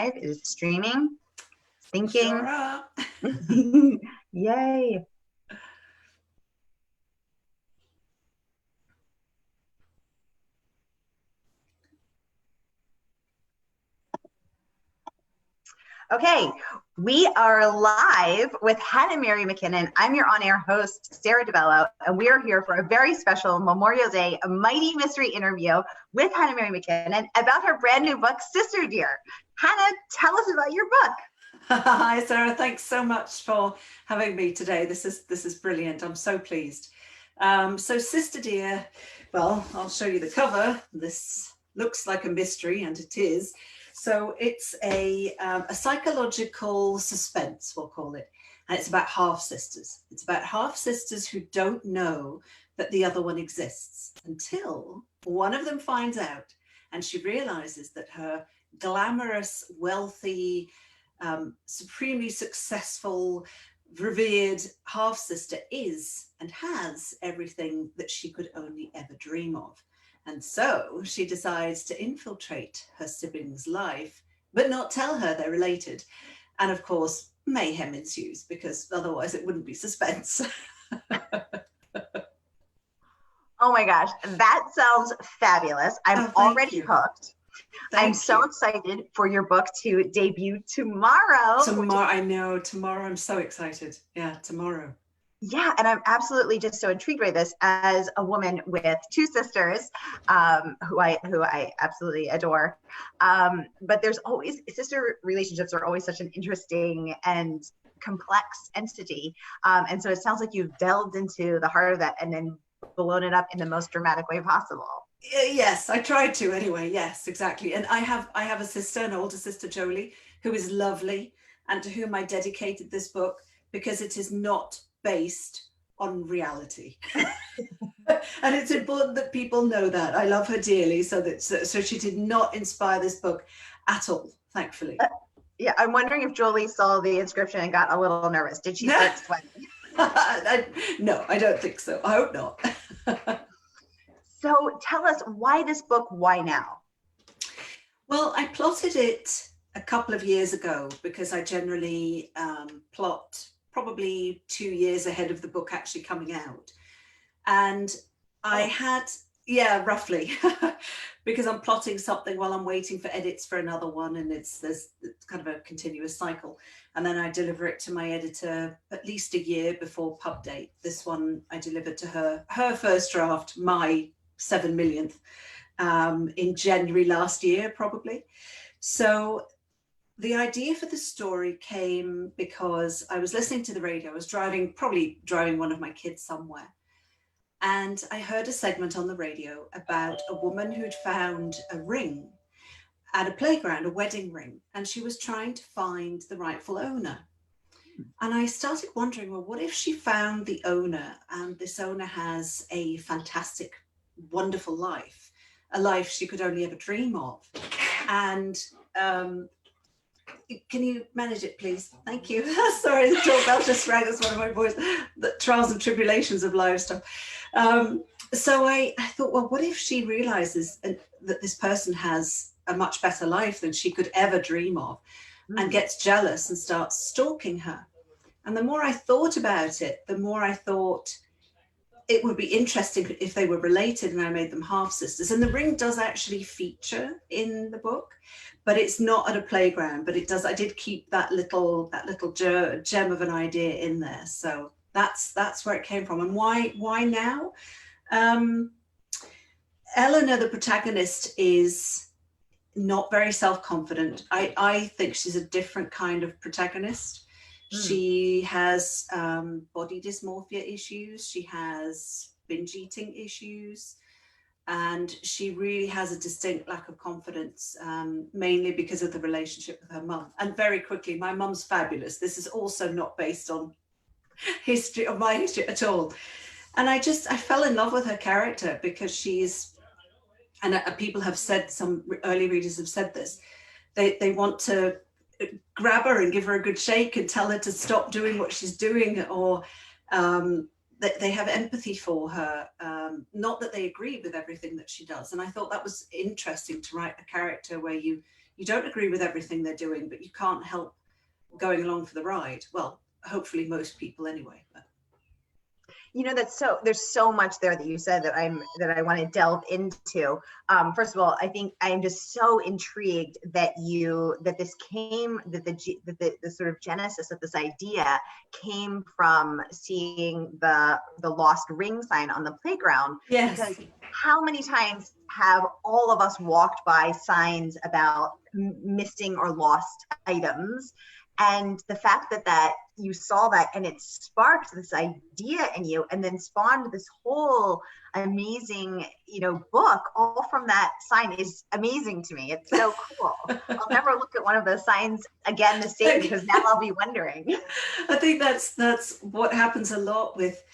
live. It is streaming, syncing. Sure are. Yay. Okay, we are live with Hanah and Mary McKinnon. I'm your on-air host, Sara DiVello, and we are here for a very special Memorial Day Mighty Mystery interview with Hanah and Mary McKinnon about her brand new book, Sister Dear. Hanah, tell us about your book. Hi, Sara. Thanks so much for having me today. This is brilliant. I'm so pleased. So Sister Dear, well, I'll show you the cover. This looks like a mystery, and it is. So it's a psychological suspense, we'll call it. And it's about half-sisters. It's about half-sisters who don't know that the other one exists until one of them finds out, and she realizes that her glamorous, wealthy, supremely successful, revered half-sister is and has everything that she could only ever dream of. And so she decides to infiltrate her sibling's life, but not tell her they're related. And of course, mayhem ensues, because otherwise it wouldn't be suspense. Oh my gosh, that sounds fabulous. I'm already hooked. I'm so excited for your book to debut tomorrow. I know, tomorrow. I'm so excited. Yeah, tomorrow. Yeah, and I'm absolutely just so intrigued by this as a woman with two sisters, who I absolutely adore. But there's always, sister relationships are always such an interesting and complex entity. And so it sounds like you've delved into the heart of that and then blown it up in the most dramatic way possible. Yes, I tried to anyway. Yes, exactly. And I have a sister, an older sister, Jolie, who is lovely, and to whom I dedicated this book because it is not based on reality. And it's important that people know that. I love her dearly, so she did not inspire this book at all, thankfully. Yeah, I'm wondering if Jolie saw the inscription and got a little nervous. Did she start sweating? No, I don't think so. I hope not. So tell us, why this book? Why now? Well, I plotted it a couple of years ago because I generally plot probably 2 years ahead of the book actually coming out. And I had, yeah, roughly, because I'm plotting something while I'm waiting for edits for another one, and it's kind of a continuous cycle. And then I deliver it to my editor at least a year before pub date. This one I delivered to her first draft, my 7 millionth, in January last year, probably. So the idea for the story came because I was listening to the radio. I was probably driving one of my kids somewhere. And I heard a segment on the radio about a woman who'd found a ring at a playground, a wedding ring, and she was trying to find the rightful owner. And I started wondering, well, what if she found the owner and this owner has a fantastic, wonderful life, a life she could only ever dream of? And can you manage it, please? Thank you. Sorry, the doorbell just rang. That's one of my boys. The trials and tribulations of livestock. So I thought, well, what if she realizes that this person has a much better life than she could ever dream of, and gets jealous and starts stalking her? And the more I thought about it, the more I thought it would be interesting if they were related, and I made them half sisters. And the ring does actually feature in the book, but it's not at a playground, but it does. I did keep that little gem of an idea in there. So that's where it came from. And why now? Eleanor, the protagonist, is not very self-confident. I think she's a different kind of protagonist. She has body dysmorphia issues. She has binge eating issues. And she really has a distinct lack of confidence, mainly because of the relationship with her mum. And very quickly, my mum's fabulous. This is also not based on my history at all. And I fell in love with her character because she's, and people have said, some early readers have said this, they want to grab her and give her a good shake and tell her to stop doing what she's doing, or that they have empathy for her, not that they agree with everything that she does. And I thought that was interesting, to write a character where you you don't agree with everything they're doing, but you can't help going along for the ride. Well, hopefully most people anyway. But. There's so much there that you said that I want to delve into. First of all, I think I'm just so intrigued that the sort of genesis of this idea came from seeing the lost ring sign on the playground. Yes. Because how many times have all of us walked by signs about missing or lost items? And the fact that you saw that and it sparked this idea in you and then spawned this whole amazing, book all from that sign is amazing to me. It's so cool. I'll never look at one of those signs again the same, because now I'll be wondering. I think that's what happens a lot with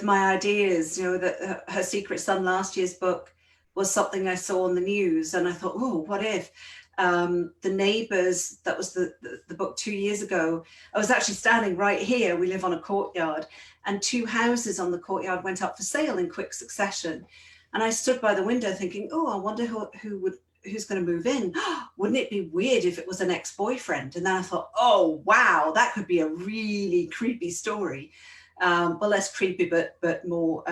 my ideas. That Her Secret Son, last year's book, was something I saw on the news and I thought, oh, what if? The Neighbours, that was the book 2 years ago. I was actually standing right here. We live on a courtyard, and 2 houses on the courtyard went up for sale in quick succession. And I stood by the window thinking, oh, I wonder who's going to move in. Wouldn't it be weird if it was an ex-boyfriend? And then I thought, oh, wow, that could be a really creepy story. Well, less creepy, but more,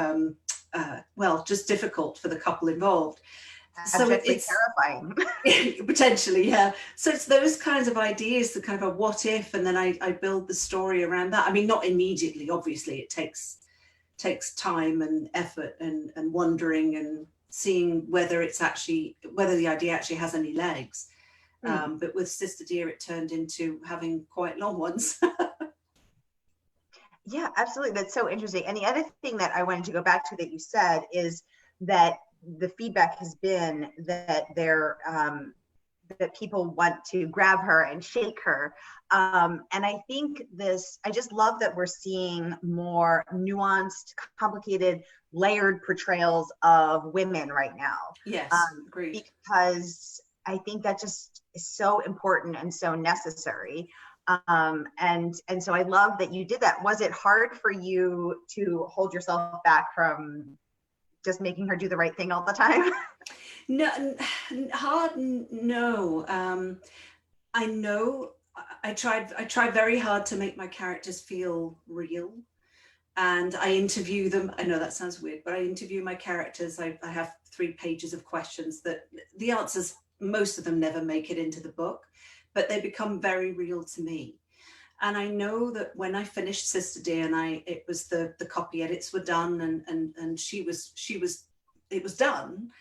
just difficult for the couple involved. So it's terrifying. Potentially, yeah. So it's those kinds of ideas, the kind of a what if, and then I build the story around that. I mean, not immediately, obviously. It takes time and effort and wondering and seeing whether the idea actually has any legs. But with Sister Dear, it turned into having quite long ones. Yeah, absolutely. That's so interesting. And the other thing that I wanted to go back to that you said is that the feedback has been that that people want to grab her and shake her. And I think I just love that we're seeing more nuanced, complicated, layered portrayals of women right now. Yes, agreed. Because I think that just is so important and so necessary. And so I love that you did that. Was it hard for you to hold yourself back from just making her do the right thing all the time? No, hard. No. I know I tried very hard to make my characters feel real, and I interview them. I know that sounds weird, but I interview my characters. I have 3 pages of questions that the answers, most of them never make it into the book, but they become very real to me. And I know that when I finished Sister Dear, and it was the copy edits were done, and it was done.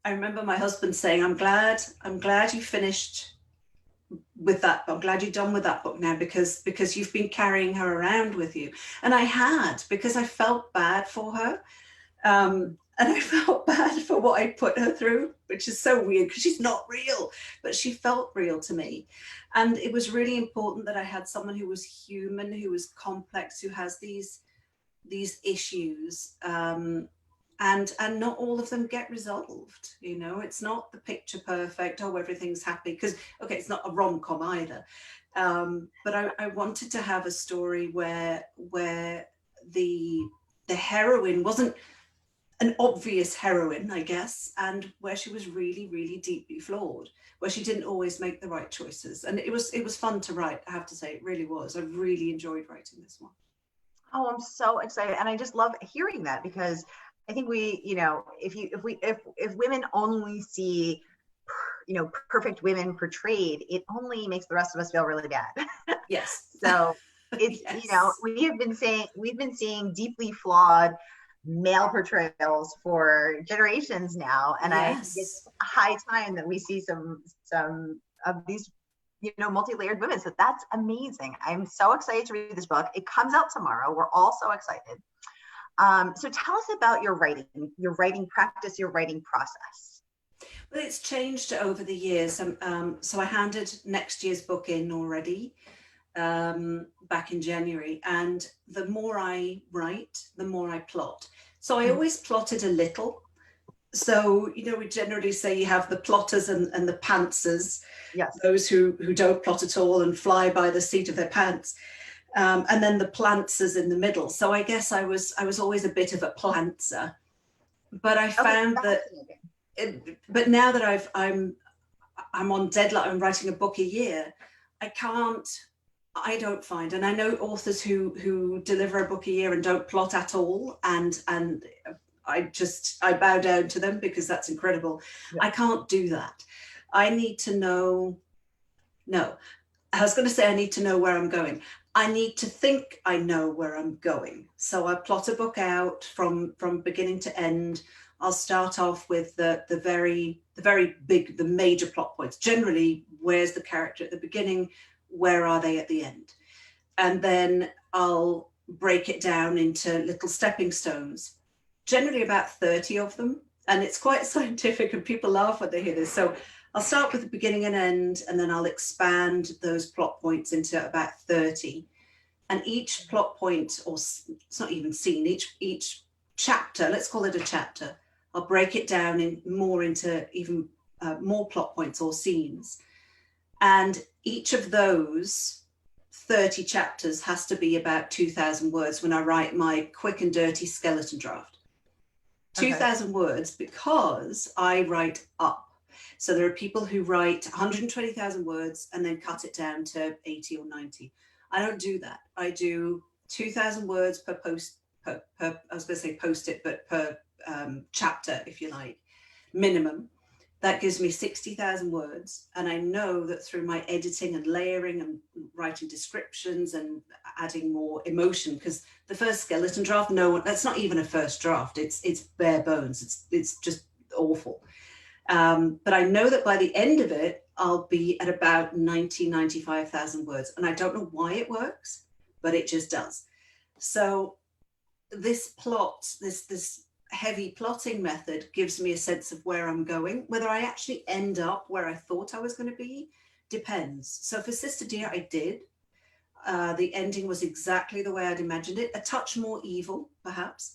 I remember my husband saying, I'm glad you finished with that. I'm glad you're done with that book now, because you've been carrying her around with you. And I had, because I felt bad for her. And I felt bad for what I put her through, which is so weird because she's not real, but she felt real to me. And it was really important that I had someone who was human, who was complex, who has these issues. And not all of them get resolved. It's not the picture perfect, oh, everything's happy, because, okay, it's not a rom-com either. But I wanted to have a story where the heroine wasn't an obvious heroine, I guess, and where she was really, really deeply flawed, where she didn't always make the right choices. And it was fun to write, I have to say, it really was. I really enjoyed writing this one. Oh, I'm so excited. And I just love hearing that, because I think if women only see, perfect women portrayed, it only makes the rest of us feel really bad. Yes. So it's, yes. we've been seeing deeply flawed male portrayals for generations now, and yes. I think it's high time that we see some of these multi-layered women. So that's amazing. I'm so excited to read this book. It comes out tomorrow. We're all so excited. So tell us about your writing practice, your writing process. Well, it's changed over the years. So I handed next year's book in already back in January, and the more I write, the more I plot. So I always plotted a little. So, we generally say you have the plotters and the pantsers, yes. Those who don't plot at all and fly by the seat of their pants. And then the plantsers in the middle. So I guess I was always a bit of a plantser, but I found but now that I'm on deadline, I'm writing a book a year, I don't find, and I know authors who deliver a book a year and don't plot at all, and I bow down to them because that's incredible. Yeah. I can't do that. I need to know, no, I was going to say I need to know where I'm going. I need to think I know where I'm going. So I plot a book out from beginning to end. I'll start off with the very big, the major plot points. Generally, where's the character at the beginning? Where are they at the end? And then I'll break it down into little stepping stones, generally about 30 of them. And it's quite scientific and people laugh when they hear this. So I'll start with the beginning and end, and then I'll expand those plot points into about 30. And each plot point, or it's not even scene, each chapter, let's call it a chapter, I'll break it down into even more plot points or scenes. And each of those 30 chapters has to be about 2,000 words when I write my quick and dirty skeleton draft. 2,000 words, because I write up. So there are people who write 120,000 words and then cut it down to 80 or 90. I don't do that. I do 2,000 words per post, I was going to say post-it, but per chapter, if you like, minimum. That gives me 60,000 words. And I know that through my editing and layering and writing descriptions and adding more emotion, because the first skeleton draft, that's not even a first draft. It's bare bones. It's just awful. But I know that by the end of it, I'll be at about 95,000 words. And I don't know why it works, but it just does. So this plot, this heavy plotting method gives me a sense of where I'm going. Whether I actually end up where I thought I was going to be depends. So for Sister Dear, I did. The ending was exactly the way I'd imagined it. A touch more evil, perhaps,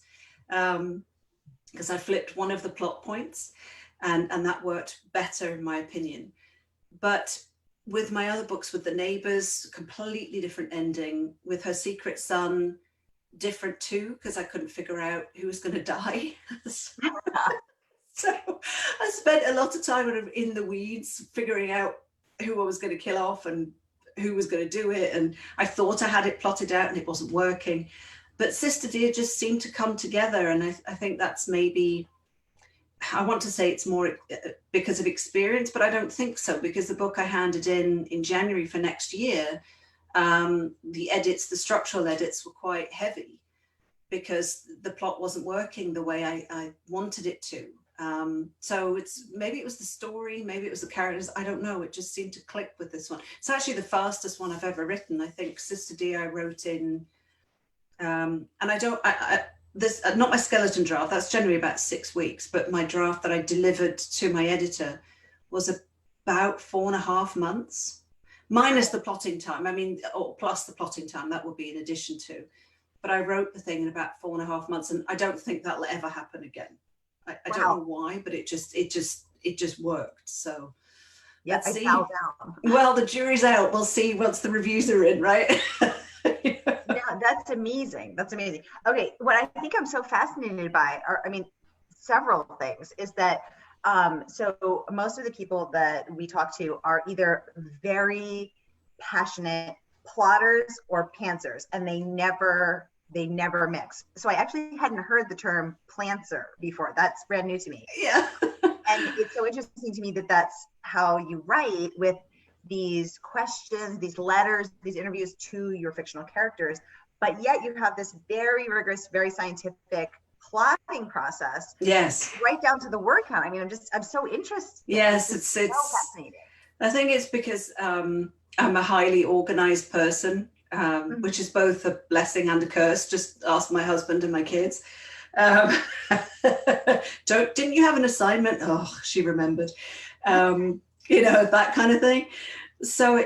because I flipped one of the plot points. And that worked better, in my opinion. But with my other books, with The Neighbours, completely different ending. With Her Secret Son, different too, because I couldn't figure out who was going to die. So I spent a lot of time in the weeds, figuring out who I was going to kill off and who was going to do it. And I thought I had it plotted out and it wasn't working. But Sister Dear just seemed to come together. And I think that's maybe... I want to say it's more because of experience, but I don't think so, because the book I handed in January for next year, the structural edits were quite heavy because the plot wasn't working the way I wanted it to. So maybe it was the story, maybe it was the characters, I don't know. It just seemed to click with this one. It's actually the fastest one I've ever written. I think Sister Dear I wrote in, and this not my skeleton draft, that's generally about 6 weeks, but my draft that I delivered to my editor was about 4.5 months, minus the plotting time. I mean, or plus the plotting time, that would be in addition to. But I wrote the thing in about 4.5 months, and I don't think that'll ever happen again. I don't know why, but it just worked. So yeah, let's see. Well, the jury's out. We'll see once the reviews are in, right? Yeah, that's amazing. That's amazing. Okay, what I think I'm so fascinated by are, several things, is that so most of the people that we talk to are either very passionate plotters or pantsers, and they never mix. So I actually hadn't heard the term plantser before. That's brand new to me. Yeah. And it's so interesting to me that that's how you write, with these questions, these letters, these interviews to your fictional characters, but yet you have this very rigorous, very scientific plotting process. Yes. Right down to the word count. I'm so interested. Yes, it's so fascinating. I think it's because I'm a highly organized person, which is both a blessing and a curse. Just ask my husband and my kids. Didn't you have an assignment? Oh, she remembered. That kind of thing. So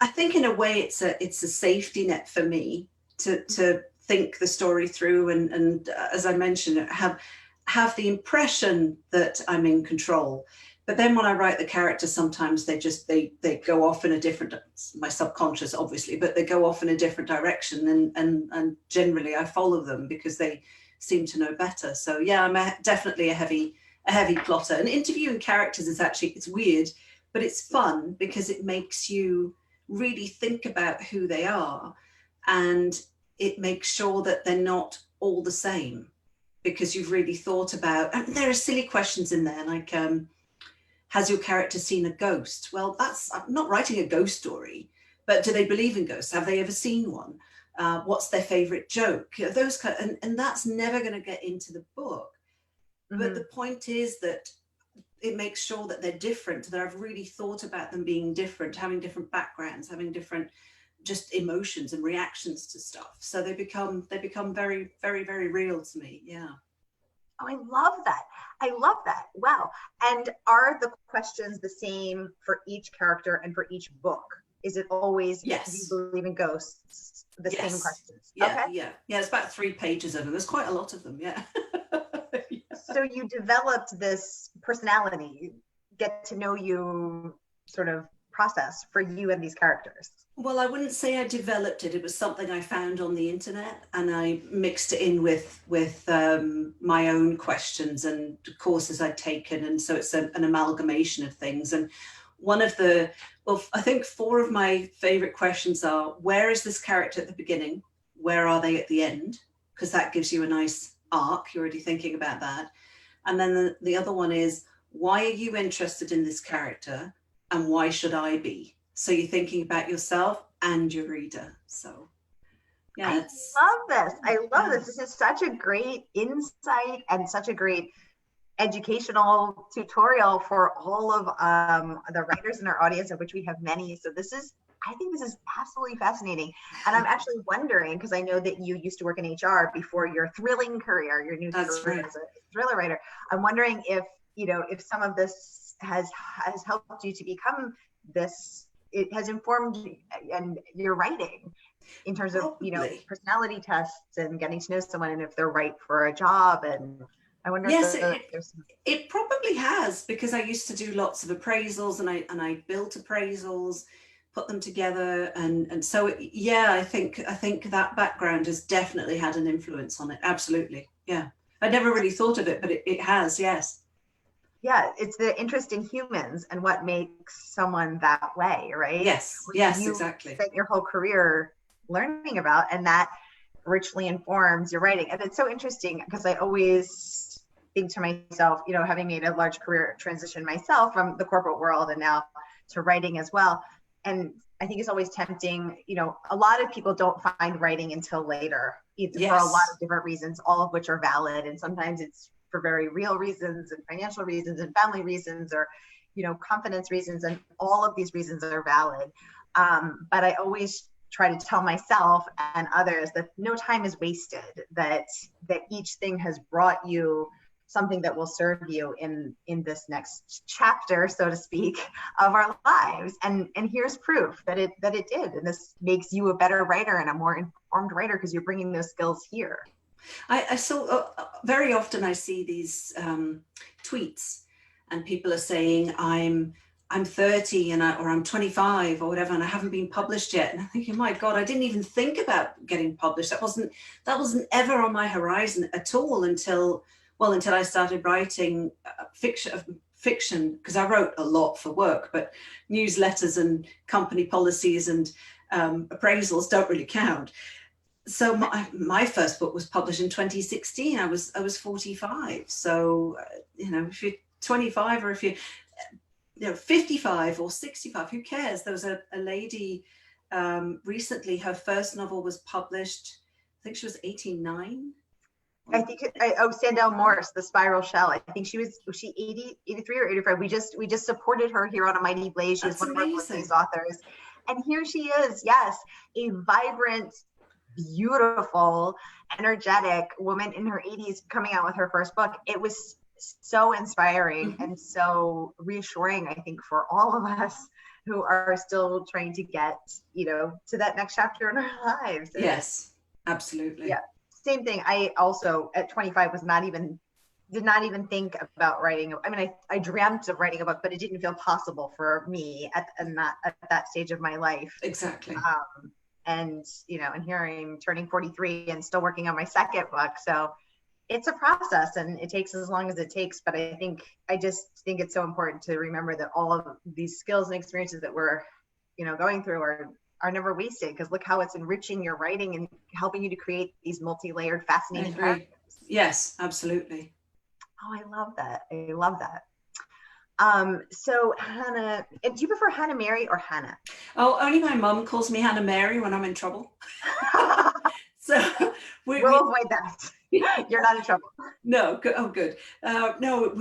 I think in a way it's a safety net for me to think the story through and as I mentioned, have the impression that I'm in control. But then when I write the characters, sometimes they go off in a different, my subconscious obviously, but they go off in a different direction, and generally I follow them because they seem to know better. So yeah, I'm definitely a heavy heavy plotter. And interviewing characters is actually, it's weird, but it's fun because it makes you really think about who they are, and it makes sure that they're not all the same, because you've really thought about, and there are silly questions in there like, has your character seen a ghost? Well, I'm not writing a ghost story, but do they believe in ghosts? Have they ever seen one? What's their favorite joke? Those kind, and that's never going to get into the book. But the point is that it makes sure that they're different, that I've really thought about them being different, having different backgrounds, having different just emotions and reactions to stuff. So they become very, very, very real to me. Yeah. Oh, I love that. I love that. Wow. And are the questions the same for each character and for each book? Is it always, yes, do you believe in ghosts? The yes, same questions? Yeah, okay. Yeah. It's about 3 pages of them. There's quite a lot of them. Yeah. Yeah. So you developed this personality, get to know you sort of process for you and these characters. Well, I wouldn't say I developed it. It was something I found on the internet, and I mixed it in with my own questions and courses I'd taken, and so it's an amalgamation of things. And one of the, well, I think 4 of my favorite questions are: where is this character at the beginning? Where are they at the end? Because that gives you a nice arc. You're already thinking about that. And then the other one is: why are you interested in this character, and why should I be? So you're thinking about yourself and your reader. So yeah, I love this. I love this. This is such a great insight and such a great educational tutorial for all of the writers in our audience, of which we have many. So I think this is absolutely fascinating. And I'm actually wondering, because I know that you used to work in HR before your thrilling career, your new career as a thriller writer. I'm wondering if some of this has helped you to become this. It has informed and your writing in terms of personality tests and getting to know someone and if they're right for a job. And I wonder yes, if it probably has, because I used to do lots of appraisals, and I built appraisals, put them together, and so yeah, I think that background has definitely had an influence on it. Absolutely. Yeah, I never really thought of it, but it has. Yes. Yeah, it's the interest in humans and what makes someone that way, right? Yes, exactly. Spent your whole career learning about, and that richly informs your writing. And it's so interesting because I always think to myself, having made a large career transition myself from the corporate world and now to writing as well. And I think it's always tempting, a lot of people don't find writing until later, for a lot of different reasons, all of which are valid. And sometimes it's for very real reasons and financial reasons and family reasons, or, confidence reasons. And all of these reasons are valid. But I always try to tell myself and others that no time is wasted, that each thing has brought you something that will serve you in this next chapter, so to speak, of our lives. And here's proof that it did. And this makes you a better writer and a more informed writer because you're bringing those skills here. I saw very often I see these tweets, and people are saying I'm 30 or I'm 25 or whatever, and I haven't been published yet. And I'm thinking, my God, I didn't even think about getting published. That wasn't ever on my horizon at all until I started writing fiction, because I wrote a lot for work, but newsletters and company policies and appraisals don't really count. So my first book was published in 2016. I was 45. So if you're 25 or if you're 55 or 65, who cares? There was a lady recently, her first novel was published, I think she was 89. I think Sandell Morse, The Spiral Shell. I think she 80, 83 or 85. We just supported her here on A Mighty Blaze. She's one of our Blaze authors. And here she is, yes, a vibrant, beautiful, energetic woman in her 80s coming out with her first book. It was so inspiring and so reassuring, I think, for all of us who are still trying to get, to that next chapter in our lives. Yes, absolutely. Yeah. Same thing. I also at 25 did not even think about writing. I mean, I dreamt of writing a book, but it didn't feel possible for me at that stage of my life. Exactly. And here I'm turning 43 and still working on my second book. So it's a process and it takes as long as it takes. But I just think it's so important to remember that all of these skills and experiences that we're, going through are never wasted, because look how it's enriching your writing and helping you to create these multi-layered, fascinating characters. Yes, absolutely. Oh, I love that. I love that. So Hanah, do you prefer Hanah Mary or Hanah? Oh, only my mum calls me Hanah Mary when I'm in trouble. So we'll avoid that. You're not in trouble. No, good. Oh, good. No,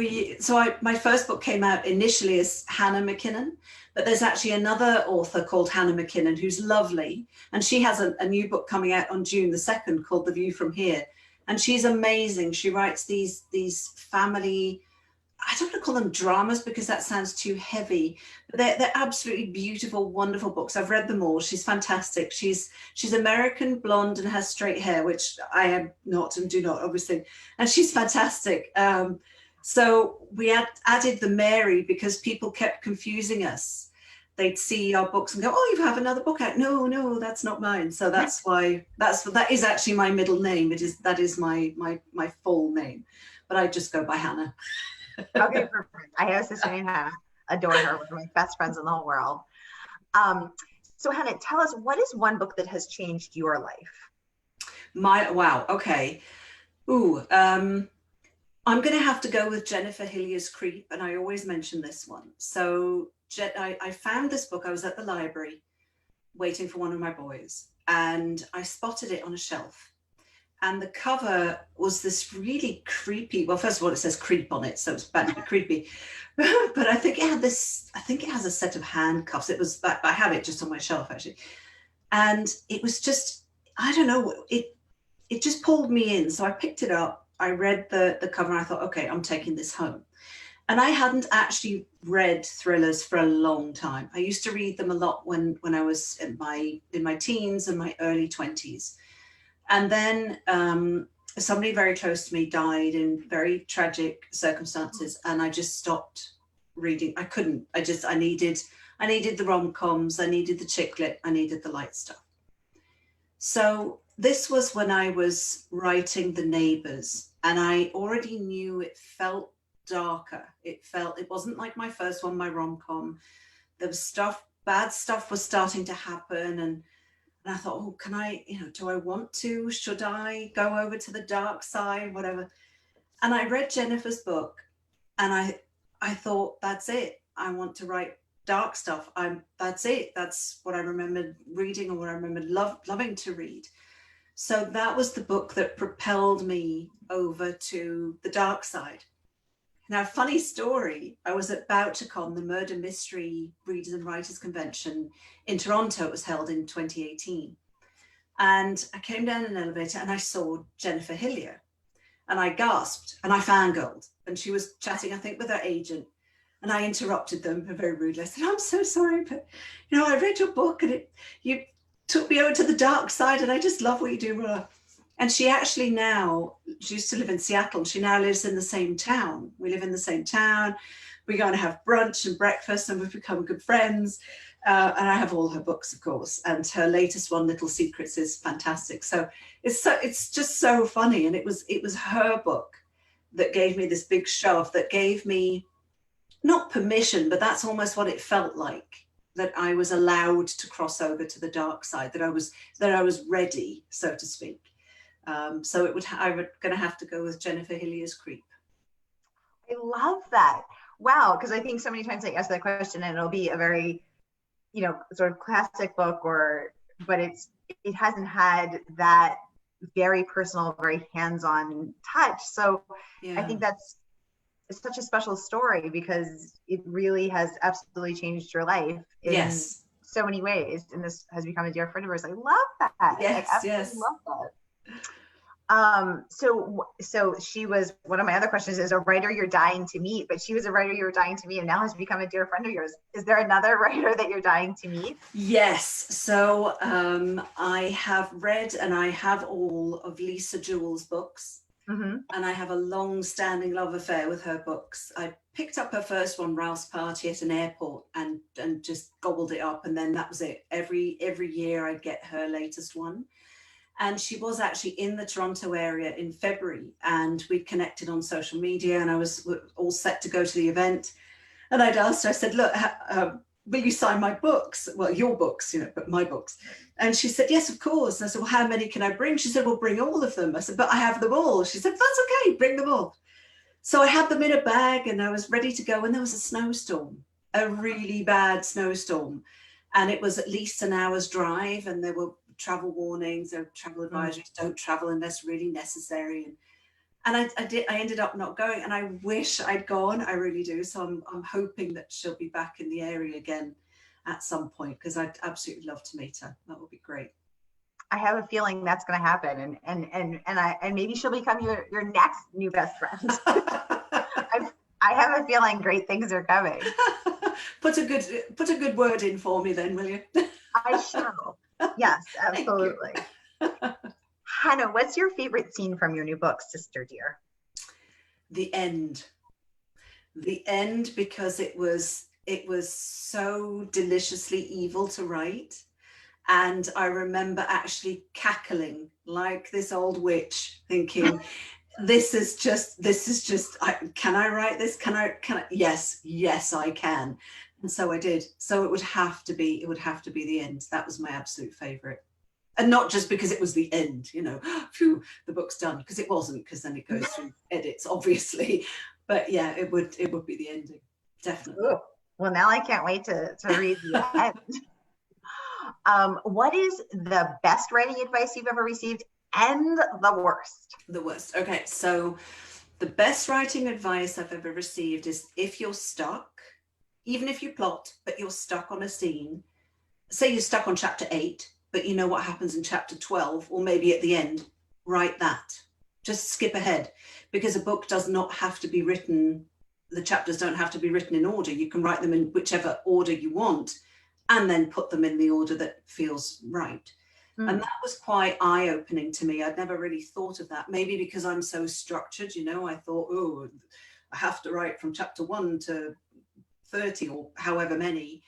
my first book came out initially as Hanah McKinnon, but there's actually another author called Hanah McKinnon who's lovely, and she has a new book coming out on June the 2nd called The View from Here, and she's amazing. She writes these family, I don't want to call them dramas because that sounds too heavy, but they're absolutely beautiful, wonderful books. I've read them all. She's fantastic. She's American, blonde, and has straight hair, which I am not and do not, obviously. And she's fantastic. So we added the Mary because people kept confusing us. They'd see our books and go, "Oh, you have another book out." No, that's not mine. So that's why that is actually my middle name. That is my full name, but I just go by Hanah. Okay, perfect. I have a sister named Hanah. Adore her. One of my best friends in the whole world. So Hanah, tell us, what is one book that has changed your life? Wow. Okay. Ooh. I'm going to have to go with Jennifer Hillier's Creep, and I always mention this one. So I found this book. I was at the library waiting for one of my boys, and I spotted it on a shelf. And the cover was this really creepy, well, first of all, it says creep on it, so it's badly creepy. But I think it has a set of handcuffs. I have it just on my shelf, actually. And it was just, I don't know, it just pulled me in. So I picked it up, I read the cover, and I thought, okay, I'm taking this home. And I hadn't actually read thrillers for a long time. I used to read them a lot when I was in my teens and my early 20s. And then somebody very close to me died in very tragic circumstances, and I just stopped reading. I couldn't. I needed the rom-coms, I needed the chick lit, I needed the light stuff. So this was when I was writing The Neighbors, and I already knew it felt darker. It wasn't like my first one, my rom-com. There was bad stuff was starting to happen, and I thought, oh, can I, do I want to? Should I go over to the dark side, whatever? And I read Jennifer's book, and I thought, that's it. I want to write dark stuff. That's it. That's what I remembered reading, or what I remembered loving to read. So that was the book that propelled me over to the dark side. Now, funny story, I was at Bouchercon, the murder mystery readers and writers convention in Toronto. It was held in 2018. And I came down an elevator and I saw Jennifer Hillier, and I gasped and I fangirled, and she was chatting, I think, with her agent, and I interrupted them very rudely. I said, "I'm so sorry, but I read your book and you took me over to the dark side, and I just love what you do." And she actually she used to live in Seattle, and she now lives in the same town. We live in the same town. We go and have brunch and breakfast, and we've become good friends. And I have all her books, of course. And her latest one, Little Secrets, is fantastic. So it's just so funny. And it was her book that gave me this big shove, that gave me not permission, but that's almost what it felt like, that I was allowed to cross over to the dark side, that I was ready, so to speak. So I would going to have to go with Jennifer Hillier's Creep. I love that. Wow, because I think so many times I ask that question and it'll be a very, sort of classic book, but it hasn't had that very personal, very hands-on touch. So yeah. I think it's such a special story because it really has absolutely changed your life in so many ways. And this has become a dear friend of yours. I love that. Yes, I absolutely love that. So she was, one of my other questions is a writer you're dying to meet, but she was a writer you were dying to meet and now has become a dear friend of yours. Is there another writer that you're dying to meet? Yes. So I have read and I have all of Lisa Jewell's books. Mm-hmm. And I have a long-standing love affair with her books. I picked up her first one, Ralph's Party, at an airport and just gobbled it up. And then that was it. Every year I'd get her latest one. And she was actually in the Toronto area in February, and we'd connected on social media, and I was all set to go to the event. And I'd asked her, I said, look, will you sign my books? Well, your books, but my books. And she said, yes, of course. And I said, well, how many can I bring? She said, well, bring all of them. I said, but I have them all. She said, that's okay, bring them all. So I had them in a bag and I was ready to go. And there was a snowstorm, a really bad snowstorm. And it was at least an hour's drive, and there were travel warnings, there were travel advisories, don't travel unless really necessary. And I ended up not going, and I wish I'd gone. I really do. So I'm hoping that she'll be back in the area again at some point, because I'd absolutely love to meet her. That would be great. I have a feeling that's going to happen, and maybe she'll become your next new best friend. I have a feeling great things are coming. Put a good word in for me then, will you? I shall. Yes, absolutely. Hanah, what's your favorite scene from your new book, Sister Dear? The end. The end, because it was so deliciously evil to write. And I remember actually cackling like this old witch, thinking, this is just, can I write this? Can I, yes, I can. And so I did. So it would have to be the end. That was my absolute favorite. And not just because it was the end, phew, the book's done, because it wasn't, because then it goes through edits, obviously. But yeah, it would be the ending, definitely. Ooh. Well, now I can't wait to read the end. What is the best writing advice you've ever received and the worst? The worst. Okay, so the best writing advice I've ever received is, if you're stuck, even if you plot, but you're stuck on a scene, say you're stuck on chapter 8, but you know what happens in chapter 12, or maybe at the end, write that. Just skip ahead, because a book does not have to be written, the chapters don't have to be written in order. You can write them in whichever order you want, and then put them in the order that feels right. And that was quite eye-opening to me. I'd never really thought of that. Maybe because I'm so structured, I thought, oh, I have to write from chapter 1 to 30 or however many.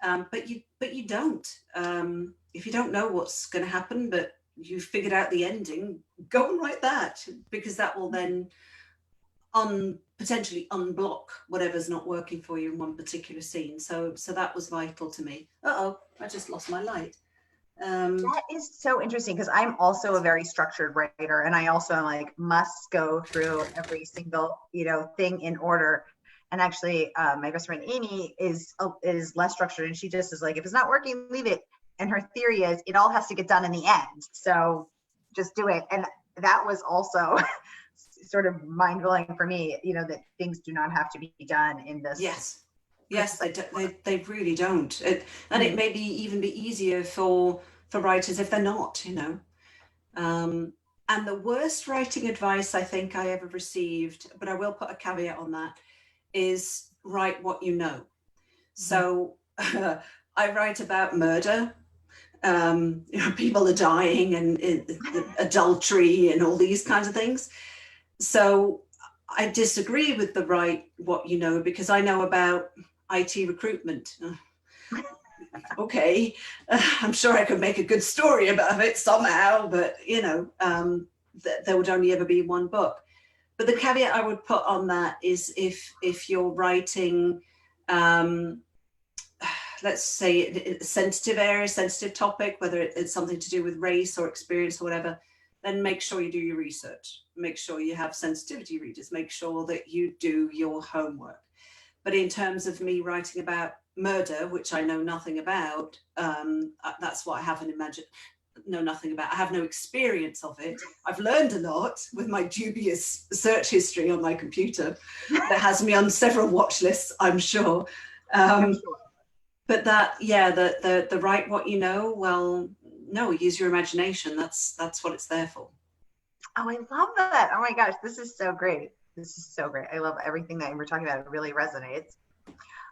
But you don't. If you don't know what's going to happen, but you figured out the ending, go and write that, because that will then potentially unblock whatever's not working for you in one particular scene. So that was vital to me. I just lost my light. That is so interesting, because I'm also a very structured writer, and I also must go through every single thing in order. And actually, my best friend Amy is less structured, and she just is like, if it's not working, leave it. And her theory is it all has to get done in the end, so just do it. And that was also sort of mind-blowing for me, that things do not have to be done in this. Yes, they really don't. And it may even be easier for writers if they're not, And the worst writing advice I think I ever received, but I will put a caveat on that, is write what you know. So I write about murder. People are dying, and adultery and all these kinds of things. So I disagree with the write what you know, because I know about IT recruitment. Okay, I'm sure I could make a good story about it somehow, but there would only ever be one book. But the caveat I would put on that is, if you're writing, let's say, sensitive topic, whether it's something to do with race or experience or whatever, then make sure you do your research. Make sure you have sensitivity readers. Make sure that you do your homework. But in terms of me writing about murder, which I know nothing about, that's what I haven't imagined. Know nothing about. I have no experience of it. I've learned a lot with my dubious search history on my computer that has me on several watch lists, I'm sure. But the write what you know, well, no, use your imagination. That's what it's there for. Oh, I love that. Oh my gosh, this is so great. I love everything that we're talking about. It really resonates.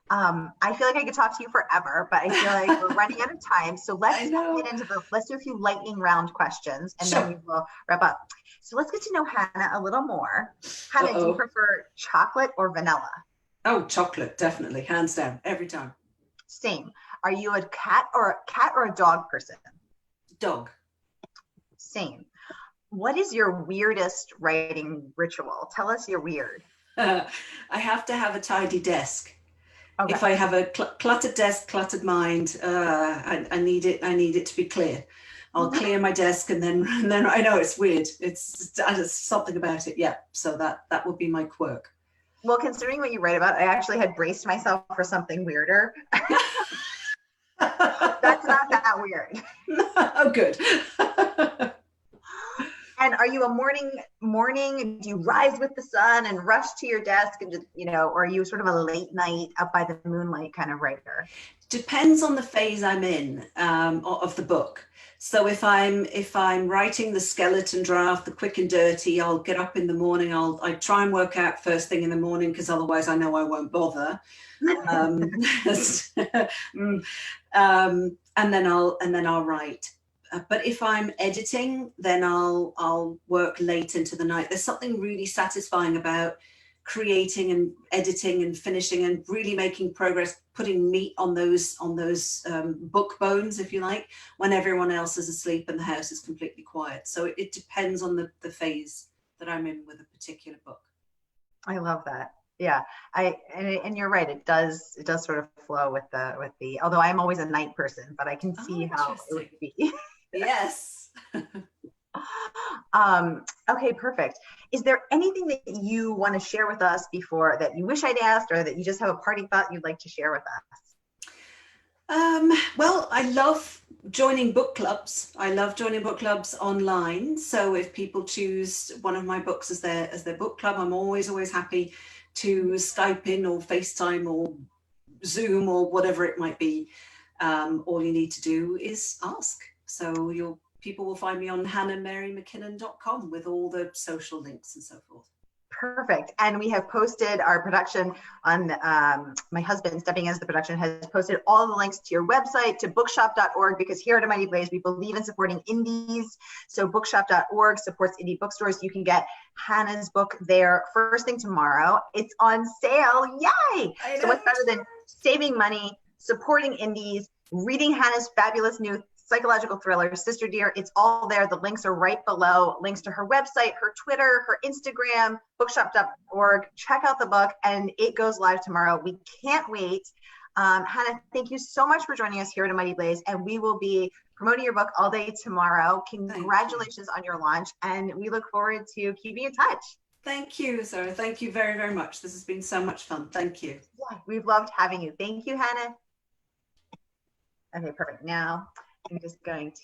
I feel like I could talk to you forever, but I feel like we're running out of time. So let's do a few lightning round questions, and then we will wrap up. So let's get to know Hanah a little more. Hanah, do you prefer chocolate or vanilla? Oh, chocolate, definitely, hands down, every time. Same. Are you a cat or a dog person? Dog. Same. What is your weirdest writing ritual? Tell us your weird. I have to have a tidy desk. Okay. If I have a cluttered desk, cluttered mind, I need it. I need it to be clear. I'll clear my desk, and then I know it's weird. It's something about it. Yeah. So that would be my quirk. Well, considering what you write about, I actually had braced myself for something weirder. That's not that weird. Oh, good. And are you a morning, do you rise with the sun and rush to your desk and just, or are you sort of a late night up by the moonlight kind of writer? Depends on the phase I'm in of the book. So if I'm writing the skeleton draft, the quick and dirty, I'll get up in the morning. I try and work out first thing in the morning, because otherwise I know I won't bother. And then I'll write. But if I'm editing, then I'll work late into the night. There's something really satisfying about creating and editing and finishing and really making progress, putting meat on those book bones, if you like, when everyone else is asleep and the house is completely quiet. So it depends on the phase that I'm in with a particular book. I love that. Yeah, and you're right. It does sort of flow with the. Although I'm always a night person, but I can see how it would be. Yes. Okay, perfect. Is there anything that you want to share with us before that you wish I'd asked, or that you just have a parting thought you'd like to share with us? Well, I love joining book clubs. I love joining book clubs online. So if people choose one of my books as their book club, I'm always happy to Skype in or FaceTime or Zoom or whatever it might be. All you need to do is ask. So people will find me on hanahmarymckinnon.com with all the social links and so forth. Perfect. And we have posted our production on, my husband stepping as the production has posted all the links to your website, to bookshop.org, because here at A Mighty Blaze, we believe in supporting indies. So bookshop.org supports indie bookstores. You can get Hanah's book there first thing tomorrow. It's on sale. Yay! So what's better than saving money, supporting indies, reading Hanah's fabulous new psychological thriller, Sister Dear? It's all there. The links are right below. Links to her website, her Twitter, her Instagram, bookshop.org. Check out the book, and it goes live tomorrow. We can't wait. Hanah, thank you so much for joining us here at A Mighty Blaze, and we will be promoting your book all day tomorrow. Congratulations on your launch, and we look forward to keeping in touch. Thank you, Sara. Thank you very, very much. This has been so much fun. Thank you. Yeah, we've loved having you. Thank you, Hanah. Okay, perfect. Now I'm just going to